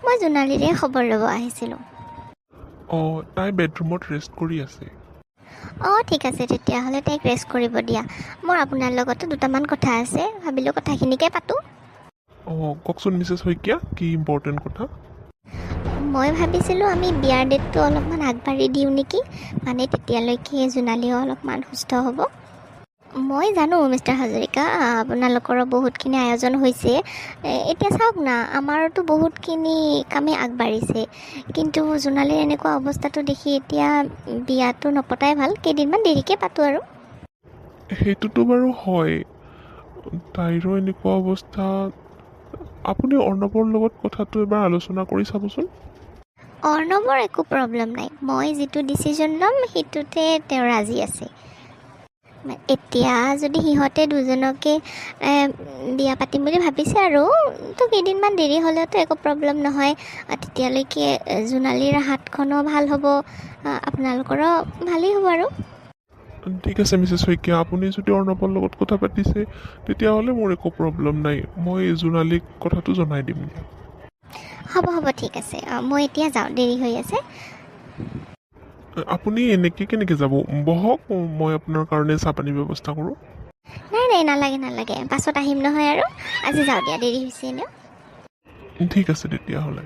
মই জোনালীৰে খবৰ ল'ব আহিছিলোঁ। অঁ, তাই বেডৰুমত ৰেষ্ট কৰি আছে। অঁ ঠিক আছে, তেতিয়াহ'লে তাইক ৰেষ্ট কৰিব দিয়া। মোৰ আপোনাৰ লগতো দুটামান কথা আছে, ভাবিলোঁ কথাখিনিকে পাতোঁ। অঁ, কওকচোন মিছেছ শইকীয়া, কি ইম্পৰ্টেণ্ট কথা? মই ভাবিছিলোঁ আমি বিয়াৰ ডেটটো অলপমান আগবাঢ়ি দিওঁ নেকি, মানে তেতিয়ালৈকে জোনালীও অলপমান সুস্থ হ'ব। মই জানো মিষ্টাৰ হাজৰিকা, আপোনালোকৰো বহুতখিনি আয়োজন হৈছে। এতিয়া চাওক না, আমাৰতো বহুতখিনি কামেই আগবাঢ়িছে, কিন্তু জোনালীৰ এনেকুৱা অৱস্থাটো দেখি এতিয়া বিয়াটো নপতাই ভাল, কেইদিনমান দেৰিকৈ পাতোঁ আৰু। সেইটোতো বাৰু হয়, তাইৰো এনেকুৱা অৱস্থা। আপুনি অৰ্ণৱৰ লগত কথাটো এবাৰ আলোচনা কৰি চাবচোন। অৰ্ণৱৰ একো প্ৰব্লেম নাই, মই যিটো ডিচিজন ল'ম সেইটোতে তেওঁ ৰাজি আছে। এতিয়া যদি সিহঁতে দুজনকে বিয়া পাতিম বুলি ভাবিছে আৰু তো কেইদিনমান দেৰি হ'লেওতো একো প্ৰব্লেম নহয়। তেতিয়ালৈকে জোনালীৰ হাতখনো ভাল হ'ব, আপোনালোকৰো ভালেই হ'ব আৰু। ঠিক আছে মিছেছ শইকীয়া, আপুনি যদি অৰ্ণৱৰ লগত কথা পাতিছে তেতিয়াহ'লে মোৰ একো প্ৰব্লেম নাই। মই জোনালীক কথাটো জনাই দিম দিয়া। হ'ব ঠিক আছে, মই এতিয়া যাওঁ, দেৰি হৈ আছে। আপুনি এনেকৈ কেনেকৈ যাব? বহক, মই আপোনাৰ কাৰণে চাহপানীৰ ব্যৱস্থা কৰোঁ। নাই নালাগে, পাছত আহিম নহয় আৰু। আজি যাওঁ দিয়া, দেৰি হৈছে এনেও। ঠিক আছে তেতিয়াহ'লে।